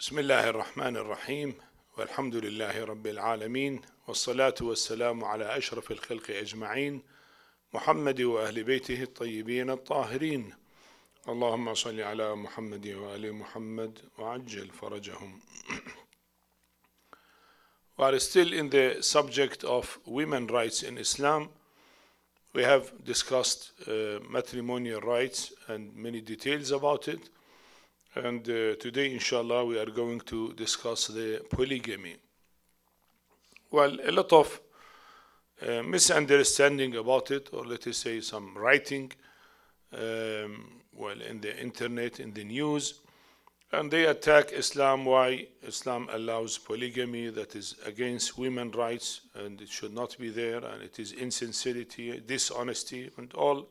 بسم الله الرحمن الرحيم والحمد لله رب العالمين والصلاة والسلام على أشرف الخلق أجمعين محمد وأهل بيته الطيبين الطاهرين اللهم صل على محمد وآل محمد وعجل فرجهم. We are still in the subject of women's rights in Islam. We have discussed matrimonial rights and many details about it. And today, inshallah, we are going to discuss the polygamy. Well, a lot of misunderstanding about it, or let us say some writing, in the internet, in the news, and they attack Islam, why Islam allows polygamy, that is against women's rights, and it should not be there, and it is insincerity, dishonesty, and all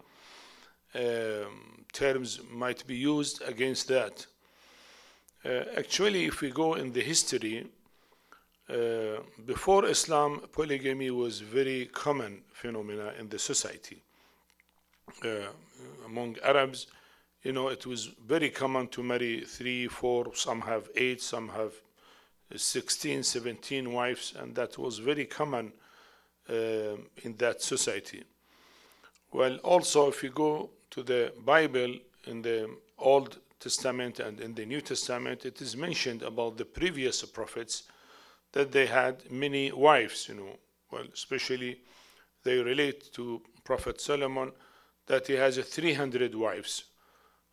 terms might be used against that. Actually, if we go in the history, before Islam, polygamy was very common phenomena in the society. Among Arabs, it was very common to marry 3, 4, some have 8, some have 16, 17 wives, and that was very common in that society. Well, also, if you go to the Bible, in the Old Testament and in the New Testament, it is mentioned about the previous prophets that they had many wives, Well, especially they relate to Prophet Solomon that he has 300 wives.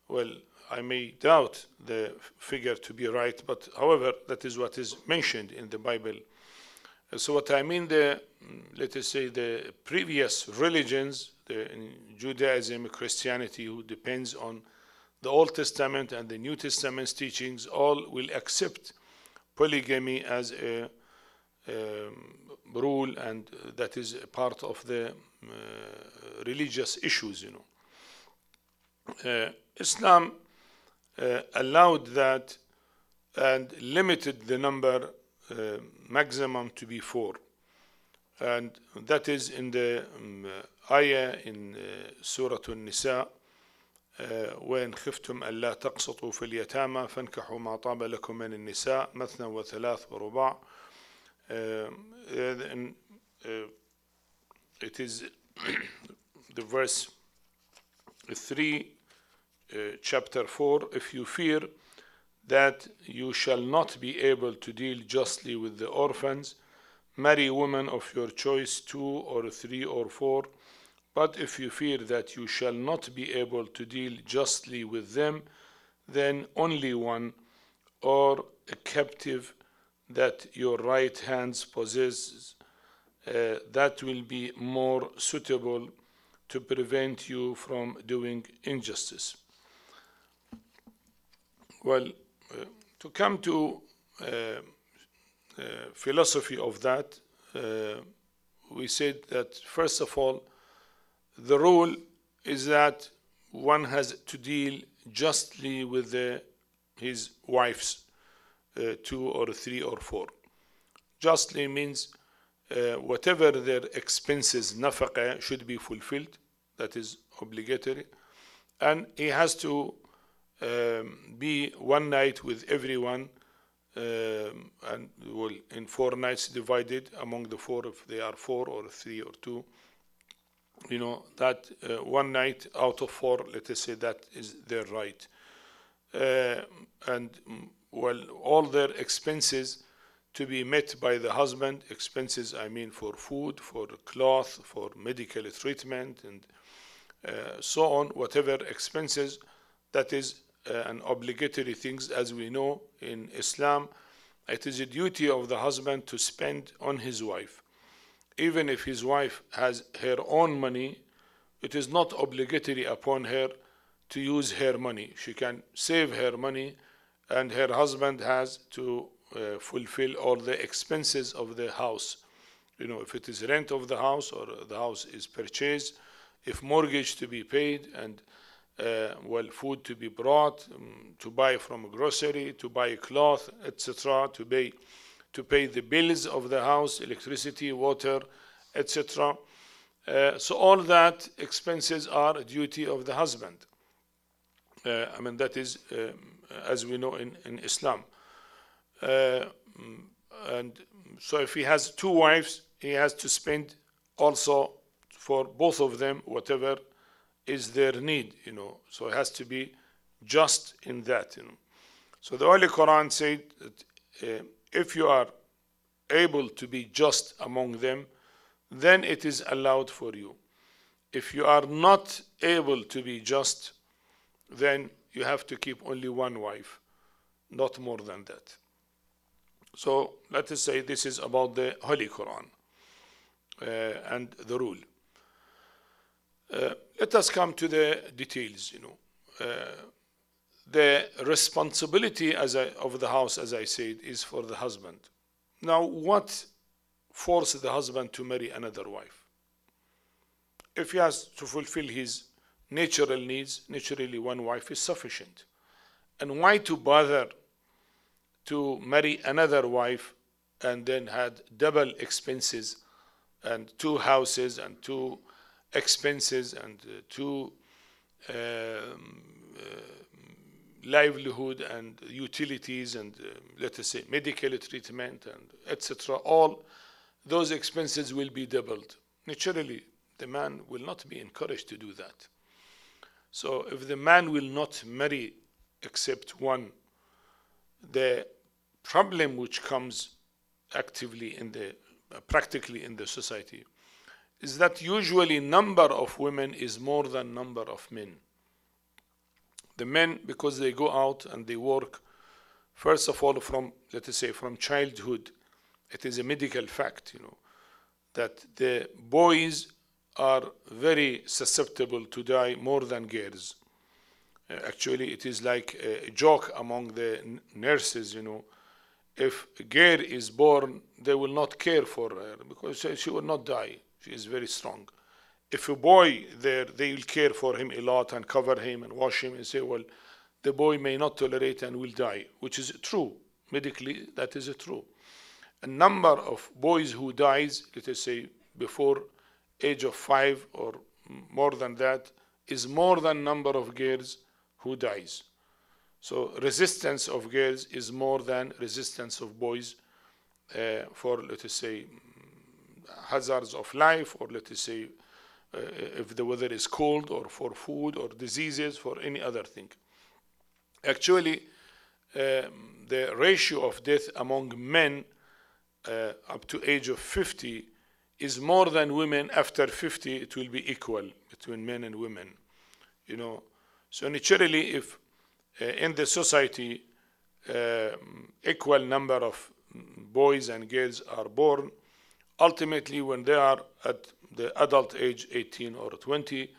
Well, I may doubt the figure to be right, but however, that is what is mentioned in the Bible. So what I mean, let us say the previous religions, in Judaism, Christianity, who depends on the Old Testament and the New Testament's teachings, all will accept polygamy as a rule, and that is a part of the religious issues, Islam allowed that and limited the number maximum to be 4. And that is in the ayah in Surah An-Nisa, وإن خفتم ألا تقسطوا في اليتامى فانكحوا ما طاب لكم من النساء مثنى وثلاث ورباع. It is the verse 3, chapter 4. If you fear that you shall not be able to deal justly with the orphans, marry women of your choice, 2 or 3 or 4. But if you fear that you shall not be able to deal justly with them, then only one, or a captive that your right hand possesses, that will be more suitable to prevent you from doing injustice. Well, to come to philosophy of that, we said that first of all, the rule is that one has to deal justly with his wives, 2 or 3 or 4. Justly means whatever their expenses, nafaqah, should be fulfilled. That is obligatory. And he has to be one night with everyone, and in 4 nights divided among the 4, if they are 4 or 3 or 2. That one night out of 4, let us say, that is their right. And all their expenses to be met by the husband, expenses I mean for food, for cloth, for medical treatment, and so on, whatever expenses, that is an obligatory things. As we know in Islam, it is a duty of the husband to spend on his wife. Even if his wife has her own money, it is not obligatory upon her to use her money. She can save her money, and her husband has to fulfill all the expenses of the house. If it is rent of the house, or the house is purchased, if mortgage to be paid, and food to be brought, to buy from grocery, to buy cloth, etc., to pay the bills of the house, electricity, water, etc. So all that expenses are a duty of the husband. That is, as we know in Islam. And so if he has 2 wives, he has to spend also for both of them whatever is their need, so it has to be just in that, So the Holy Quran said that if you are able to be just among them, then it is allowed for you. If you are not able to be just, then you have to keep only 1 wife, not more than that. So let us say this is about the Holy Quran and the rule. Let us come to the details. The responsibility of the house, as I said, is for the husband. Now, what forces the husband to marry another wife? If he has to fulfill his natural needs, naturally 1 wife is sufficient. And why to bother to marry another wife and then had double expenses and 2 houses and 2 expenses and 2 livelihood and utilities and let us say medical treatment and etc. All those expenses will be doubled. Naturally, the man will not be encouraged to do that. So if the man will not marry except 1, the problem which comes actively practically in the society is that usually number of women is more than number of men. The men, because they go out and they work, first of all from, let us say, from childhood, it is a medical fact, that the boys are very susceptible to die more than girls. Actually, it is like a joke among the nurses, if a girl is born, they will not care for her because she will not die. She is very strong. If a boy there, they will care for him a lot and cover him and wash him and say, well, the boy may not tolerate and will die, which is true. Medically, that is true. A number of boys who dies, let us say, before age of 5 or more than that, is more than number of girls who dies. So resistance of girls is more than resistance of boys for, let us say, hazards of life, or let us say, if the weather is cold, or for food or diseases, for any other thing. Actually, the ratio of death among men up to age of 50 is more than women. After 50, it will be equal between men and women. So naturally, if in the society equal number of boys and girls are born, ultimately when they are at the adult age 18 or 20,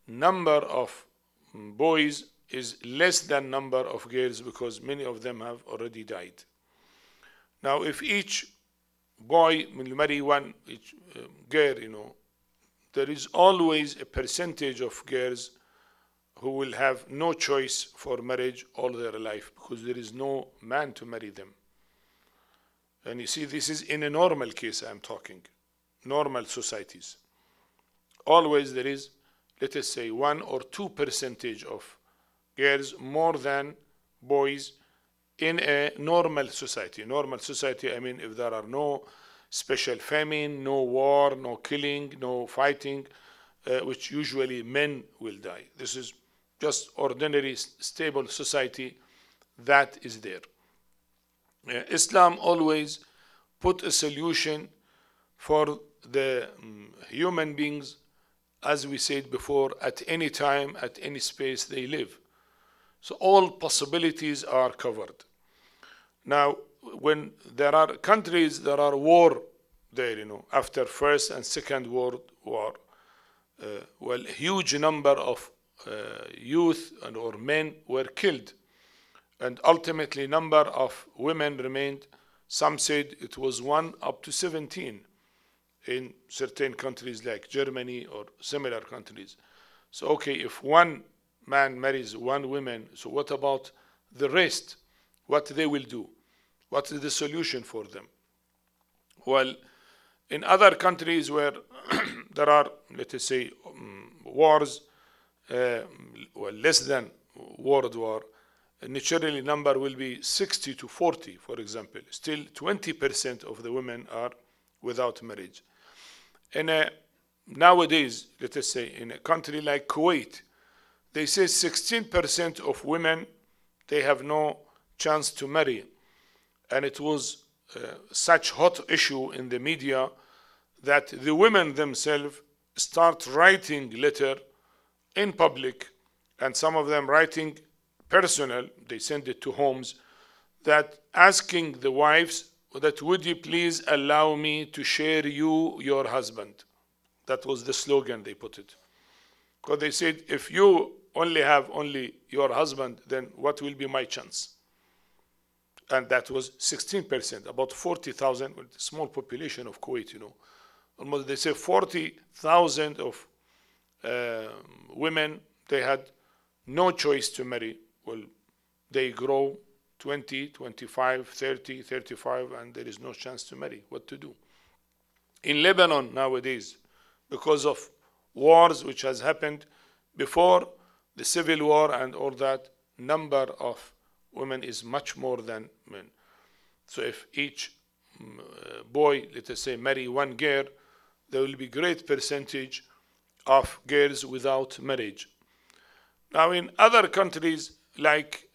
number of boys is less than number of girls because many of them have already died. Now if each boy will marry each girl, there is always a percentage of girls who will have no choice for marriage all their life because there is no man to marry them. And you see, this is in a normal case I'm talking, normal societies. Always there is, let us say, 1 or 2% of girls more than boys in a normal society. Normal society, I mean, if there are no special famine, no war, no killing, no fighting, which usually men will die. This is just ordinary, stable society that is there. Islam always put a solution for the human beings, as we said before, at any time, at any space they live. So all possibilities are covered. Now, when there are countries, there are war there, after First and Second World War, well, a huge number of youth or men were killed. And ultimately, number of women remained. Some said it was 1 up to 17 in certain countries like Germany or similar countries. So, okay, if 1 man marries 1 woman, so what about the rest? What they will do? What is the solution for them? Well, in other countries where there are, let us say, wars, well, less than World War, naturally number will be 60 to 40, for example. Still 20% of the women are without marriage. Nowadays, let us say in a country like Kuwait, they say 16% of women, they have no chance to marry. And it was such hot issue in the media that the women themselves start writing letter in public, and some of them writing personal, they send it to homes, that asking the wives that would you please allow me to share you your husband. That was the slogan they put it. Because they said, if you only have your husband, then what will be my chance? And that was 16%, about 40,000, small population of Kuwait, you know. Almost, they say 40,000 of women, they had no choice to marry. Well, they grow 20, 25, 30, 35, and there is no chance to marry. What to do? In Lebanon nowadays, because of wars which has happened before the civil war and all that, number of women is much more than men. So if each boy, let us say, marry one girl, there will be great percentage of girls without marriage. Now in other countries like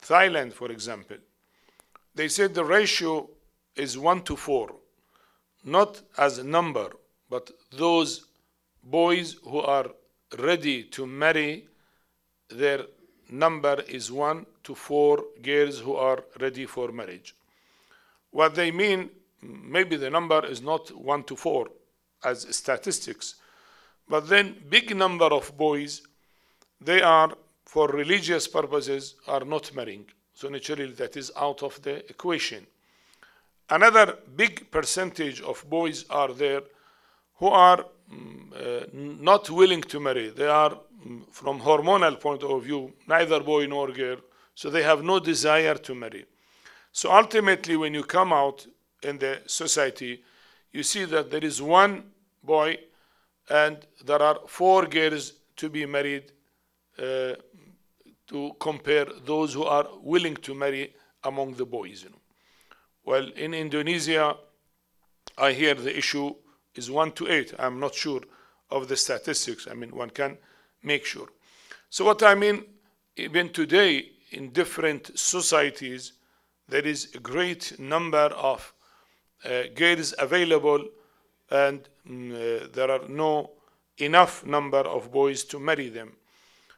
Thailand, for example, they said the ratio is 1 to 4, not as a number, but those boys who are ready to marry, their number is 1 to 4 girls who are ready for marriage. What they mean, maybe the number is not 1 to 4 as statistics, but then big number of boys, they are, for religious purposes, are not marrying. So naturally that is out of the equation. Another big percentage of boys are there who are not willing to marry. They are, from hormonal point of view, neither boy nor girl, so they have no desire to marry. So ultimately, when you come out in the society, you see that there is one boy and there are 4 girls to be married, to compare those who are willing to marry among the boys. You know. Well, in Indonesia, I hear the issue is 1 to 8. I'm not sure of the statistics. I mean, one can make sure. So what I mean, even today in different societies, there is a great number of girls available, and there are no enough number of boys to marry them.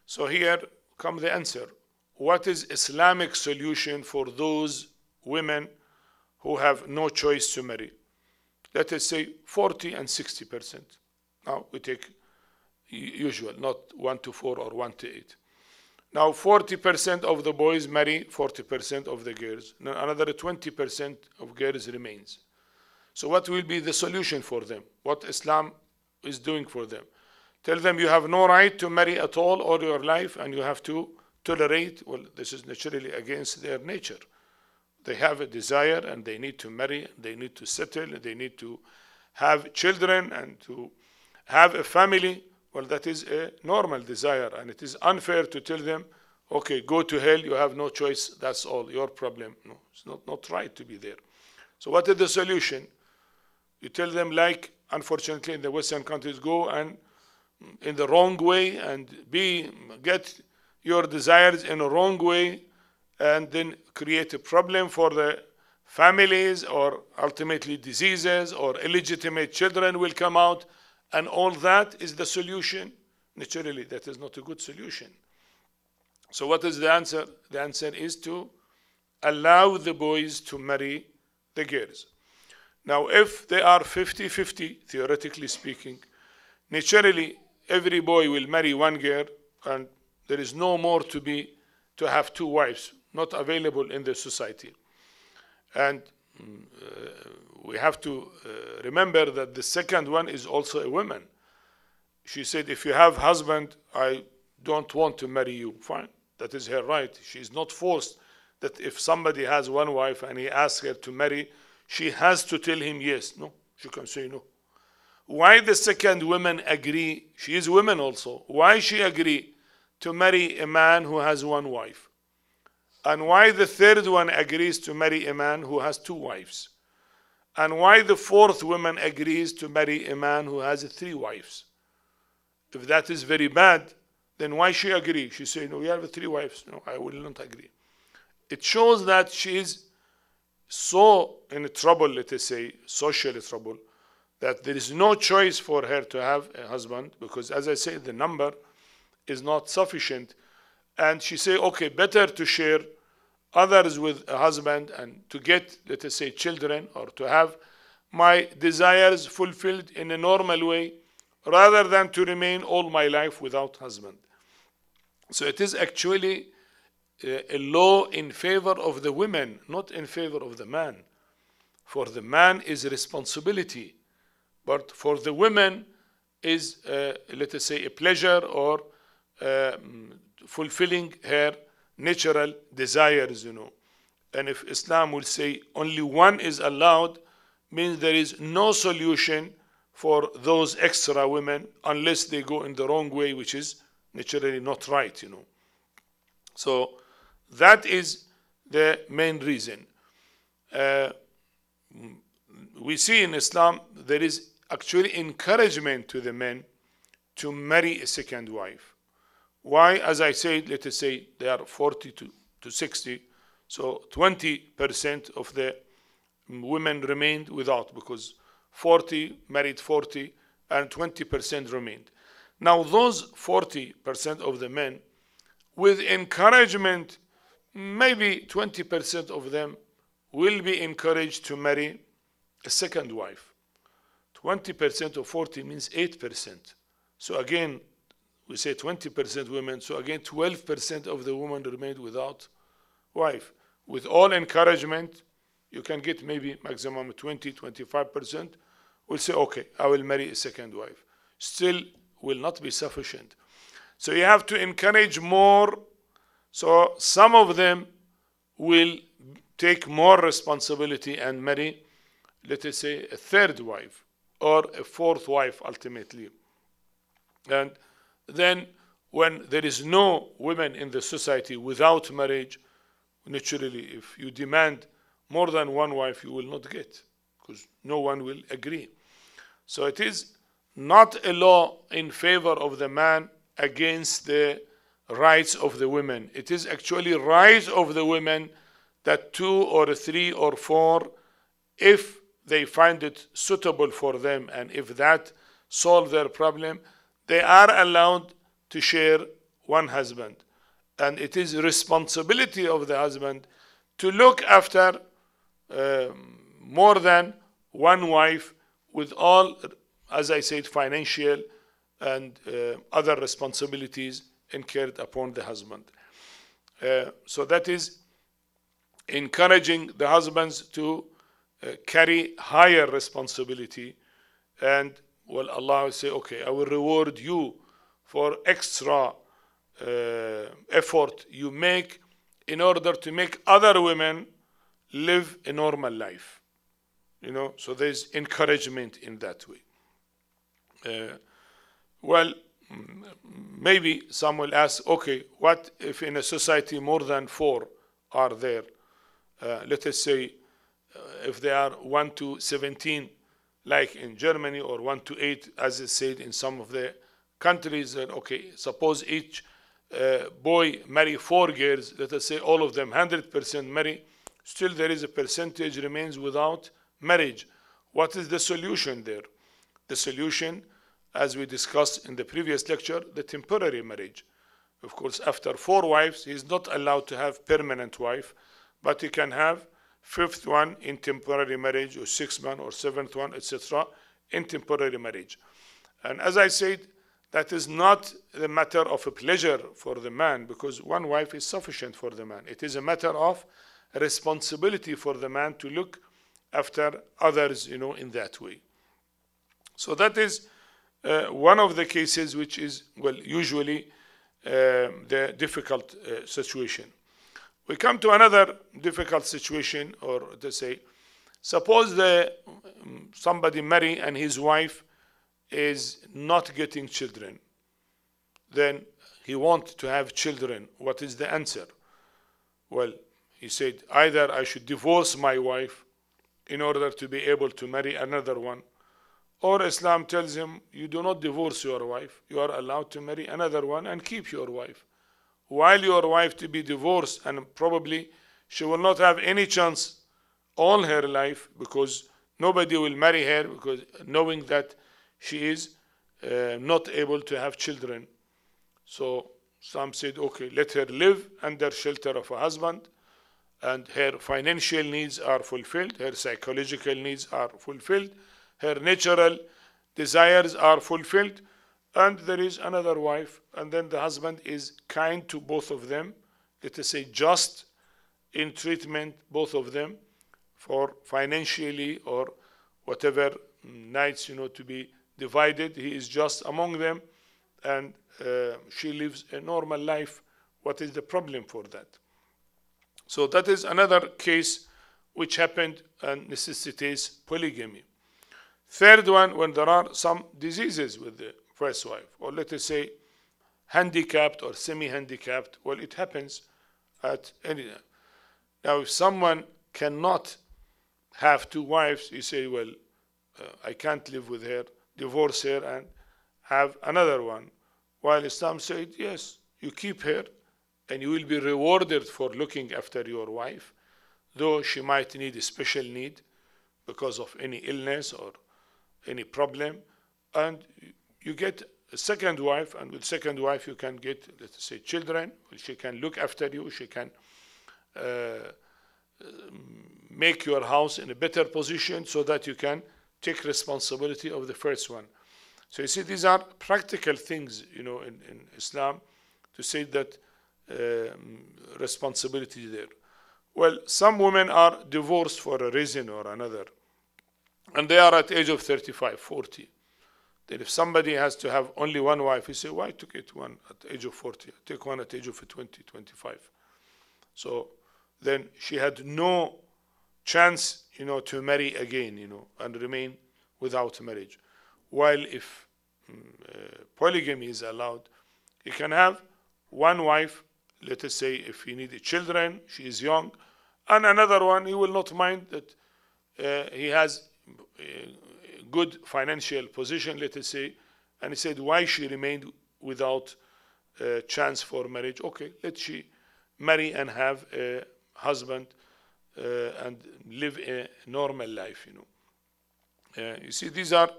So here comes the answer. What is Islamic solution for those women who have no choice to marry? Let us say 40 and 60%. Now we take usual, not 1 to 4 or 1 to 8. Now 40% of the boys marry 40% of the girls. Now another 20% of girls remains. So what will be the solution for them? What Islam is doing for them? Tell them you have no right to marry at all your life, and you have to tolerate. Well, this is naturally against their nature. They have a desire and they need to marry, they need to settle, they need to have children and to have a family. Well, that is a normal desire, and it is unfair to tell them, okay, go to hell, you have no choice, that's all, your problem. No, it's not right to be there. So what is the solution? You tell them, like, unfortunately, in the Western countries, go and in the wrong way and get your desires in a wrong way, and then create a problem for the families, or ultimately diseases, or illegitimate children will come out, and all that is the solution. Naturally, that is not a good solution. So what is the answer? The answer is to allow the boys to marry the girls. Now, if they are 50-50, theoretically speaking, naturally, every boy will marry one girl, and there is no more to have 2 wives, not available in the society. And we have to remember that the second one is also a woman. She said, if you have husband, I don't want to marry you. Fine, that is her right. She is not forced that if somebody has one wife and he asks her to marry, she has to tell him yes. No, she can say no. Why the second woman agree? She is woman also. Why she agree to marry a man who has one wife? And why the third one agrees to marry a man who has 2 wives? And why the fourth woman agrees to marry a man who has 3 wives? If that is very bad, then why she agree? She say, no, we have 3 wives. No, I will not agree. It shows that she is so in trouble, let us say, social trouble, that there is no choice for her to have a husband, because as I said, the number is not sufficient. And she say, okay, better to share others with a husband and to get, let us say, children, or to have my desires fulfilled in a normal way, rather than to remain all my life without husband. So it is actually a law in favor of the women, not in favor of the man. For the man is a responsibility, but for the women is, let us say, a pleasure, or fulfilling her natural desires, And if Islam will say only one is allowed, means there is no solution for those extra women unless they go in the wrong way, which is naturally not right, So that is the main reason. We see in Islam there is actually encouragement to the men to marry a second wife. Why? As I said, let us say they are 40 to 60, so 20% of the women remained without, because 40 married 40 and 20% remained. Now those 40% of the men, with encouragement, maybe 20% of them will be encouraged to marry a second wife. 20% of 40 means 8%. So again, we say 20% women, so again 12% of the women remained without wife. With all encouragement, you can get maybe maximum 20-25%. Will say, okay, I will marry a second wife. Still will not be sufficient. So you have to encourage more. So some of them will take more responsibility and marry, let us say, a third wife or a fourth wife ultimately. And then when there is no women in the society without marriage, naturally, if you demand more than one wife, you will not get, because no one will agree. So it is not a law in favor of the man against the rights of the women. It is actually rights of the women that 2 or 3 or 4, if they find it suitable for them and if that solves their problem, they are allowed to share one husband. And it is responsibility of the husband to look after more than one wife, with all, as I said, financial and other responsibilities incurred upon the husband. So that is encouraging the husbands to carry higher responsibility. And well, Allah will say, okay, I will reward you for extra effort you make in order to make other women live a normal life. So there's encouragement in that way. Well, maybe some will ask, okay, what if in a society more than 4 are there? Let us say if they are 1 to 17, like in Germany, or 1 to 8, as is said in some of the countries, that okay, suppose each boy marry 4 girls, let us say all of them 100% marry, still there is a percentage remains without marriage. What is the solution there? The solution, as we discussed in the previous lecture, the temporary marriage. Of course, after 4 wives, he is not allowed to have permanent wife, but he can have 5th one in temporary marriage, or 6th one or 7th one, etc., in temporary marriage. And as I said, that is not the matter of a pleasure for the man, because 1 wife is sufficient for the man. It is a matter of responsibility for the man to look after others, in that way. So that is one of the cases which is, well, usually the difficult situation. We come to another difficult situation, or to say, suppose somebody marry and his wife is not getting children. Then he wants to have children. What is the answer? Well, he said, either I should divorce my wife in order to be able to marry another one, or Islam tells him, you do not divorce your wife. You are allowed to marry another one and keep your wife. While your wife to be divorced, and probably she will not have any chance all her life, because nobody will marry her, because knowing that she is not able to have children. So some said, okay, let her live under shelter of a husband, and her financial needs are fulfilled, her psychological needs are fulfilled, her natural desires are fulfilled, and there is another wife, and then the husband is kind to both of them, let us say just in treatment, both of them, for financially or whatever nights, to be divided. He is just among them, and she lives a normal life. What is the problem for that? So that is another case which happened and necessitates polygamy. Third one, when there are some diseases with the first wife, or let us say handicapped or semi-handicapped, well, it happens at any time. Now, if someone cannot have two wives, you say, well, I can't live with her, divorce her and have another one. While Islam said, yes, you keep her and you will be rewarded for looking after your wife, though she might need a special need because of any illness or any problem, and you get a second wife, and with second wife you can get, let's say, children. She can look after you, she can make your house in a better position so that you can take responsibility of the first one. So you see, these are practical things, in Islam, to say that responsibility is there. Well, some women are divorced for a reason or another, and they are at the age of 35, 40. Then if somebody has to have only one wife, you say, why to get one at the age of 40? Take one at the age of 20, 25. So then she had no chance, to marry again, and remain without marriage. While if polygamy is allowed, he can have one wife, let us say if he needed children, she is young, and another one, he will not mind that he has a good financial position, let us say, and he said, why she remained without a chance for marriage? Okay, let she marry and have a husband and live a normal life, you see, these are,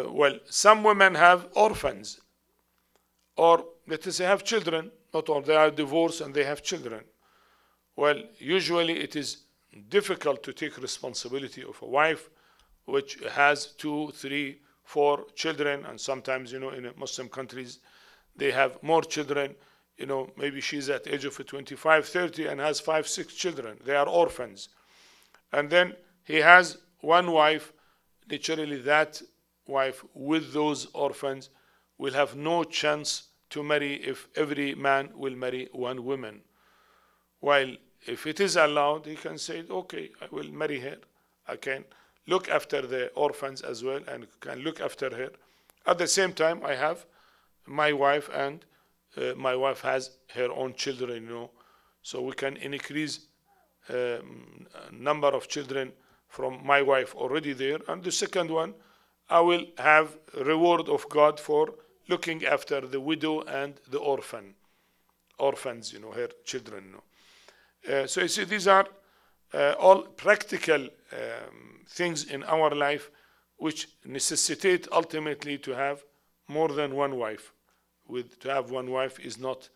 well, some women have orphans, or let us say have children, not all, they are divorced and they have children. Well, usually it is difficult to take responsibility of a wife which has 2, 3, 4 children, and sometimes, in Muslim countries, they have more children. Maybe she's at the age of 25, 30 and has 5, 6 children. They are orphans. And then he has one wife. Naturally, that wife with those orphans will have no chance to marry if every man will marry one woman. While if it is allowed, he can say, okay, I will marry her. I can look after the orphans as well and can look after her. At the same time, I have my wife, and my wife has her own children, so we can increase number of children from my wife already there. And the second one, I will have reward of God for looking after the widow and the orphans, her children. So you see, these are all practical things in our life which necessitate ultimately to have more than one wife. To have one wife is not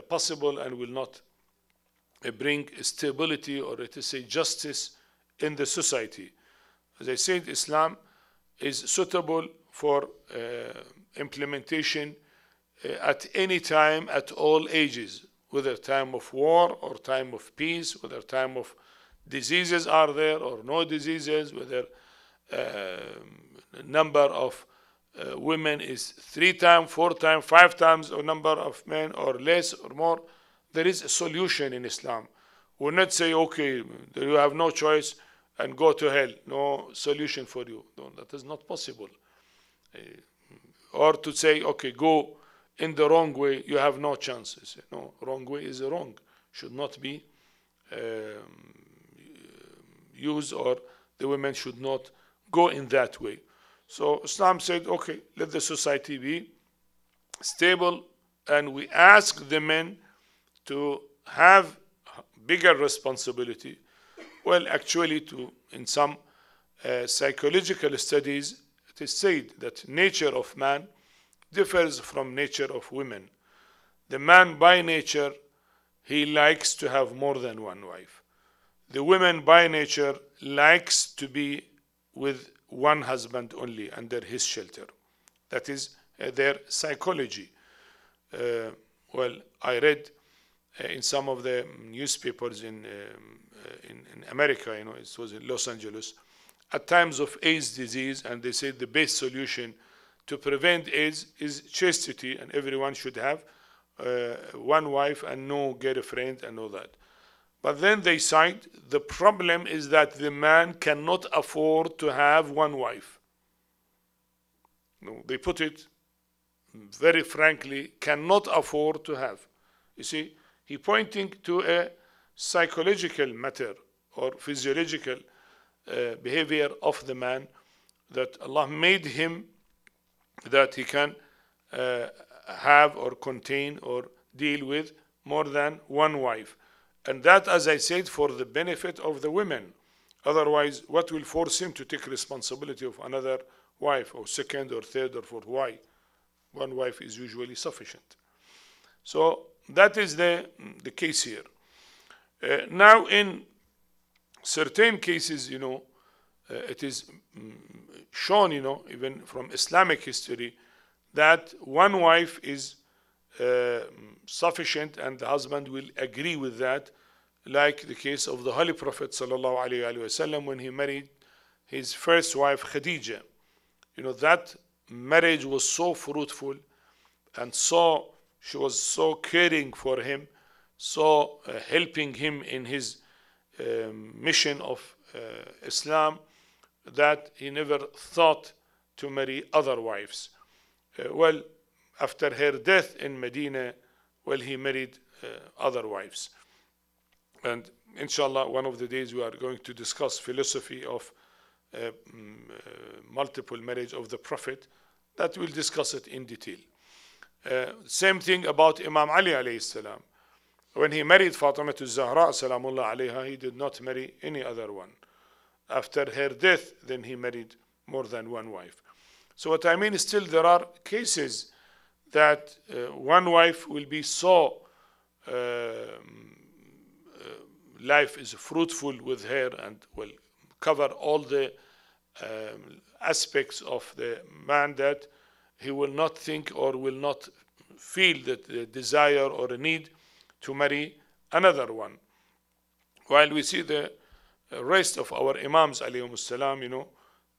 possible and will not bring stability, or let us say justice, in the society. As I said, Islam is suitable for implementation at any time, at all ages, whether time of war or time of peace, whether time of diseases are there or no diseases, whether number of women is 3 times, 4 times, 5 times the number of men, or less or more. There is a solution in Islam. We will not say, okay, you have no choice and go to hell. No solution for you. No, that is not possible. Or to say, okay, go in the wrong way, you have no chance. No, wrong way is wrong. should not be used, or the women should not go in that way. So Islam said, okay, let the society be stable, and we ask the men to have bigger responsibility. Well, actually, in some psychological studies, it is said that nature of man differs from nature of women. The man by nature, he likes to have more than one wife. The woman by nature likes to be with one husband only under his shelter. That is their psychology. Well, I read in some of the newspapers in America, it was in Los Angeles, at times of AIDS disease, and they said the best solution to prevent AIDS is chastity, and everyone should have one wife and no girlfriend and all that. But then they cite the problem is that the man cannot afford to have one wife. No, they put it very frankly, cannot afford to have. You see, he pointing to a psychological matter or physiological behavior of the man, that Allah made him that he can have or contain or deal with more than one wife. And that, as I said, for the benefit of the women. Otherwise, what will force him to take responsibility of another wife, or second or third or fourth? Why? One wife is usually sufficient. So that is the case here. Now, in certain cases, it is shown, even from Islamic history, that one wife is sufficient, and the husband will agree with that, like the case of the Holy Prophet ﷺ when he married his first wife Khadija. That marriage was so fruitful, and she was so caring for him, so helping him in his mission of Islam, that he never thought to marry other wives. Well, after her death in Medina, he married other wives. And inshallah, one of the days we are going to discuss philosophy of multiple marriage of the Prophet. That we'll discuss it in detail. Same thing about Imam Ali alayhi salam. When he married Fatima al-Zahra salamullah alayha, he did not marry any other one. After her death, then he married more than one wife. So what I mean is, still there are cases that one wife will be so life is fruitful with her, and will cover all the aspects of the man, that he will not think or will not feel that the desire or a need to marry another one. While we see the rest of our Imams alayhimus salam,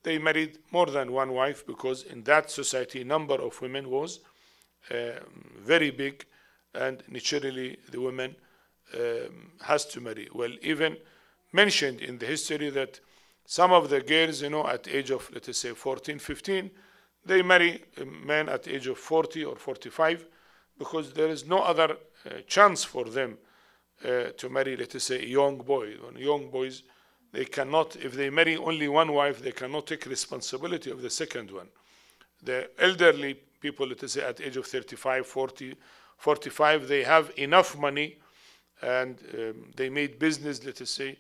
they married more than one wife, because in that society number of women was very big, and naturally the woman has to marry. Well, even mentioned in the history that some of the girls, at age of, let us say, 14, 15, they marry men at age of 40 or 45, because there is no other chance for them to marry, let us say, a young boy. Young boys, they cannot, if they marry only one wife, they cannot take responsibility of the second one. The elderly people, let us say, at age of 35, 40, 45, they have enough money, and they made business, let us say,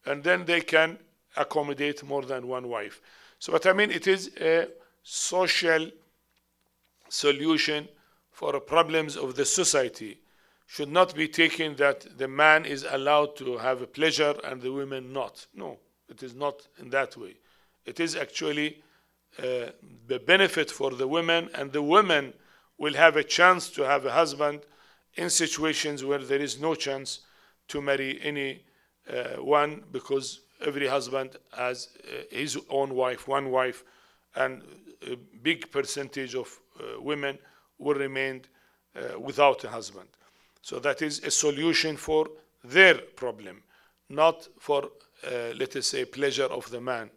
and then they can accommodate more than one wife. So what I mean, it is a social solution for problems of the society. Should not be taken that the man is allowed to have a pleasure and the women not. No, it is not in that way. It is actually the benefit for the women, and the women will have a chance to have a husband in situations where there is no chance to marry any one, because every husband has his own wife, one wife, and a big percentage of women will remain without a husband. So that is a solution for their problem, not for, let us say, pleasure of the man.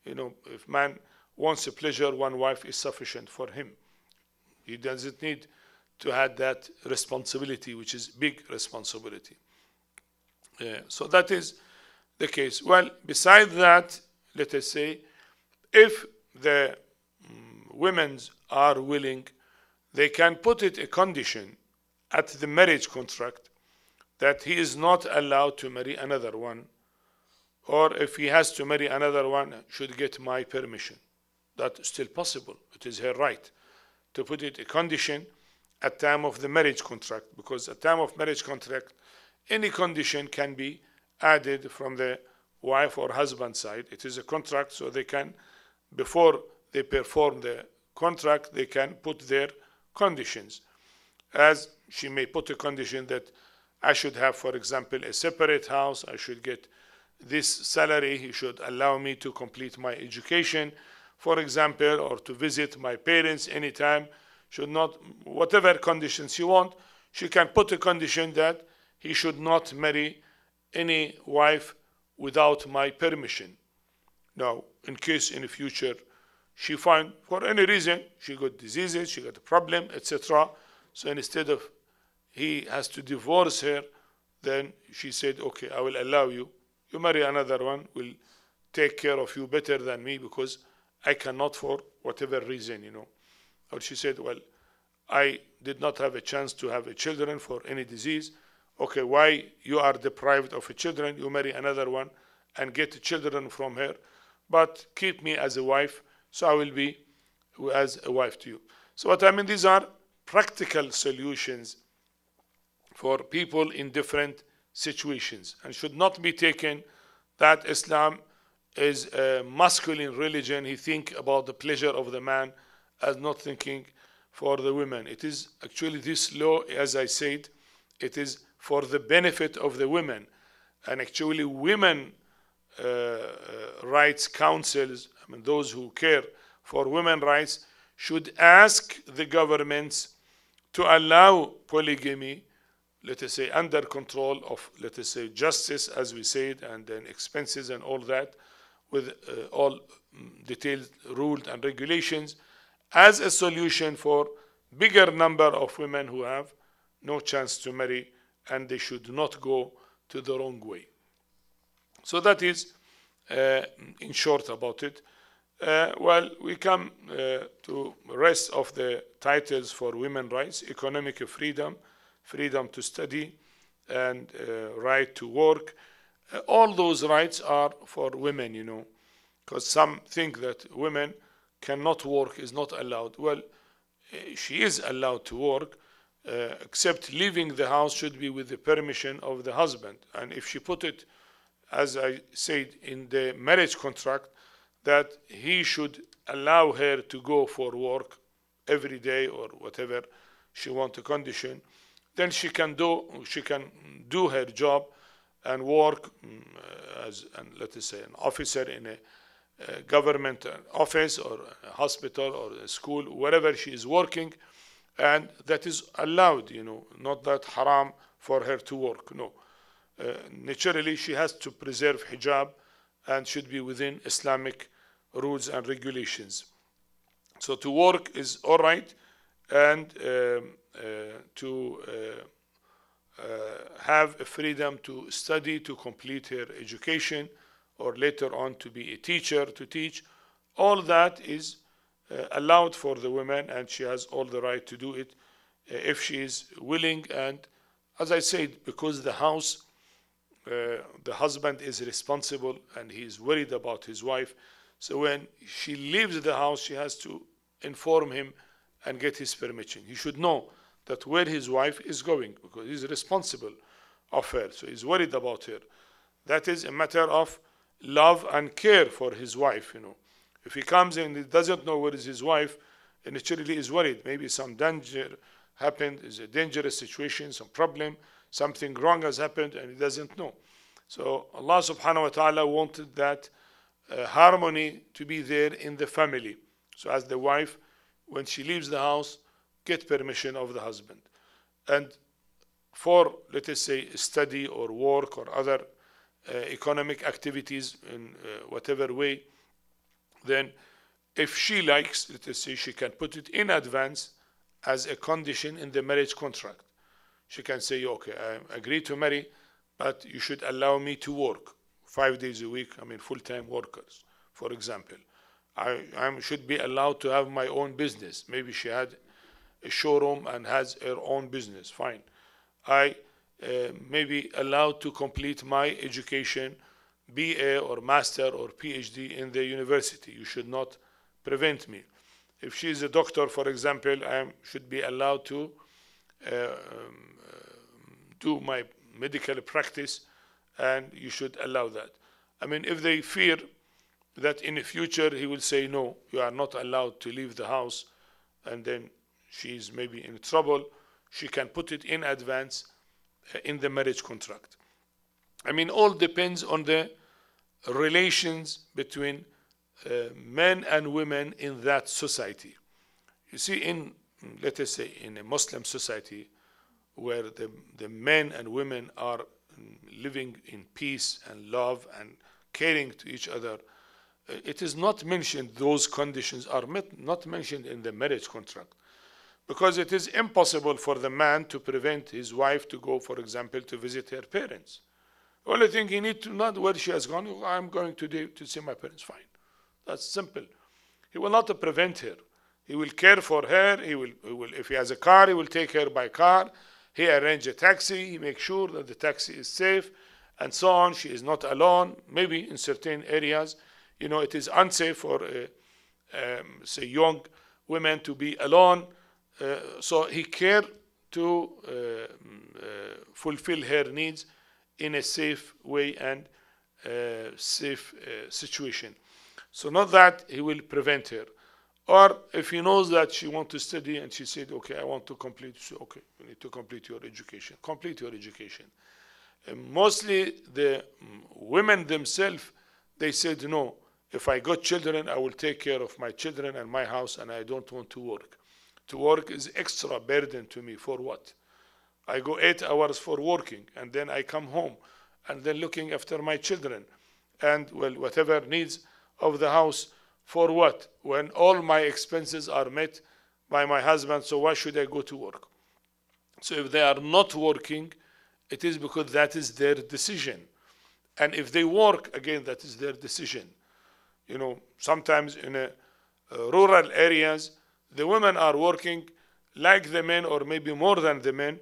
If man wants a pleasure, one wife is sufficient for him. He doesn't need to have that responsibility, which is big responsibility. So that is the case. Well, besides that, let us say, if the women are willing, they can put it a condition at the marriage contract that he is not allowed to marry another one, or if he has to marry another one, should get my permission. That's still possible. It is her right to put it a condition at time of the marriage contract, because at time of marriage contract, any condition can be added from the wife or husband side. It is a contract, so they can, before they perform the contract, they can put their conditions. As she may put a condition that I should have, for example, a separate house, I should get this salary, he should allow me to complete my education, for example, or to visit my parents anytime, should not, whatever conditions you want, she can put a condition that he should not marry any wife without my permission. Now, in case in the future she find, for any reason, she got diseases, she got a problem, etc. So instead of he has to divorce her, then she said, okay, I will allow you. You marry another one, will take care of you better than me because I cannot for whatever reason, you know. Or she said, well, I did not have a chance to have a children for any disease. Okay, why you are deprived of a children? You marry another one and get children from her, but keep me as a wife, so I will be as a wife to you. So what I mean, these are practical solutions for people in different situations, and should not be taken that Islam is a masculine religion. He think about the pleasure of the man as not thinking for the women. It is actually this law, as I said, it is for the benefit of the women. And actually women rights councils, I mean those who care for women rights, should ask the governments to allow polygamy, let us say under control of, let us say, justice, as we said, and then expenses and all that, with all detailed rules and regulations, as a solution for bigger number of women who have no chance to marry, and they should not go to the wrong way. So that is in short about it. Well, we come to rest of the titles for women's rights: economic freedom, freedom to study, and right to work. All those rights are for women, you know, because some think that women cannot work, is not allowed. Well, she is allowed to work, except leaving the house should be with the permission of the husband. And if she put it, as I said, in the marriage contract, that he should allow her to go for work every day or whatever she wants to condition, then she can do her job and work as, let us say, an officer in a government office or a hospital or a school, wherever she is working, and that is allowed, you know, not that haram for her to work, no. Naturally, she has to preserve hijab and should be within Islamic rules and regulations. So to work is all right, and to have a freedom to study, to complete her education, or later on to be a teacher, to teach, all that is allowed for the woman, and she has all the right to do it if she is willing. And as I said, because the house, the husband is responsible and he is worried about his wife, so when she leaves the house, she has to inform him and get his permission. He should know that where his wife is going, because he's responsible of her, so he's worried about her. That is a matter of love and care for his wife, you know. If he comes in and he doesn't know where is his wife, and naturally is worried, maybe some danger happened, is a dangerous situation, some problem, something wrong has happened, and he doesn't know. So Allah subhanahu wa ta'ala wanted that harmony to be there in the family. So as the wife, when she leaves the house, get permission of the husband. And for, let us say, study or work or other economic activities in whatever way, then if she likes, let us say, she can put it in advance as a condition in the marriage contract. She can say, okay, I agree to marry, but you should allow me to work 5 days a week. I mean, full-time workers, for example. I should be allowed to have my own business. Maybe she had a showroom and has her own business. Fine. I may be allowed to complete my education, BA or master or PhD in the university. You should not prevent me. If she is a doctor, for example, I should be allowed to do my medical practice, and you should allow that. I mean, if they fear that in the future he will say, no, you are not allowed to leave the house, and then she's maybe in trouble, she can put it in advance in the marriage contract. I mean, all depends on the relations between men and women in that society. You see, let us say, in a Muslim society where the men and women are living in peace and love and caring to each other, it is not mentioned, those conditions are not mentioned in the marriage contract, because it is impossible for the man to prevent his wife to go, for example, to visit her parents. The only thing he needs to know where she has gone, I'm going to see my parents, fine. That's simple. He will not prevent her. He will care for her. He will, if he has a car, he will take her by car. He arrange a taxi. He makes sure that the taxi is safe and so on. She is not alone. Maybe in certain areas, it is unsafe for, say, young women to be alone. So he cared to fulfill her needs in a safe way and safe situation. So not that he will prevent her. Or if he knows that she wants to study and she said, okay, I want to complete, so okay, you need to complete your education. Complete your education. Mostly the women themselves, they said, no, if I got children, I will take care of my children and my house, and I don't want to work. To work is extra burden to me. For what? I go 8 hours for working, and then I come home, and then looking after my children, and well, whatever needs of the house. For what? When all my expenses are met by my husband, so why should I go to work? So if they are not working, it is because that is their decision. And if they work, again, that is their decision. Sometimes in rural areas, the women are working like the men, or maybe more than the men,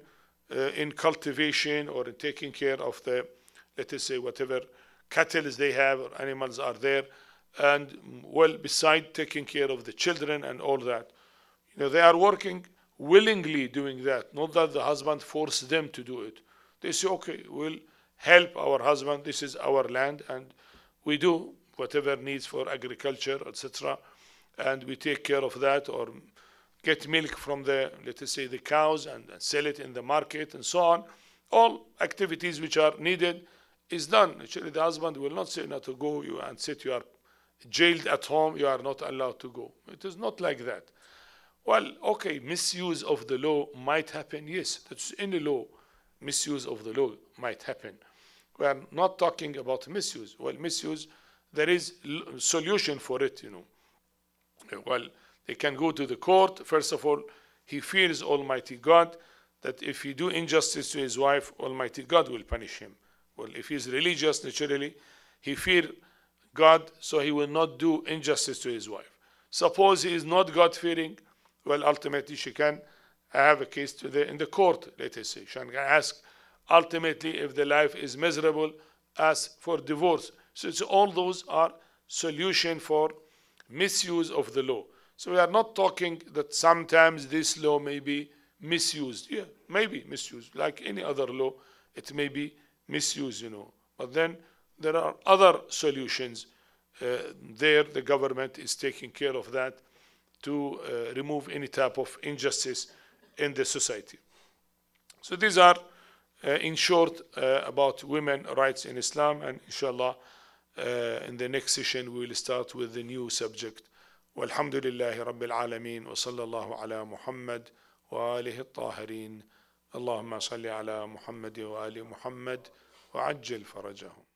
in cultivation or in taking care of the, let us say, whatever cattle they have or animals are there. And well, beside taking care of the children and all that, they are working willingly doing that, not that the husband forced them to do it. They say, okay, we'll help our husband, this is our land, and we do whatever needs for agriculture, etc. And we take care of that, or get milk from the, let us say, the cows, and sell it in the market and so on. All activities which are needed is done. Actually, the husband will not say not to go, you and sit, you are jailed at home, you are not allowed to go. It is not like that. Well, okay, misuse of the law might happen. Yes, that's in the law. Misuse of the law might happen. We are not talking about misuse. Well, misuse, there is solution for it, Well, they can go to the court. First of all, he fears Almighty God, that if he do injustice to his wife, Almighty God will punish him. Well, if he is religious, naturally, he fears God, so he will not do injustice to his wife. Suppose he is not God-fearing, well, ultimately she can have a case in the court, let us say. She can ask, ultimately, if the life is miserable, ask for divorce. So all those are solution for misuse of the law. So we are not talking that sometimes this law may be misused. Yeah, maybe misused. Like any other law, it may be misused, But then there are other solutions. There, the government is taking care of that to remove any type of injustice in the society. So these are, in short, about women's rights in Islam. And inshallah, in the next session, we will start with the new subject. والحمد لله رب العالمين وصلى الله على محمد وآله الطاهرين اللهم صل على محمد وآل محمد وعجل فرجهم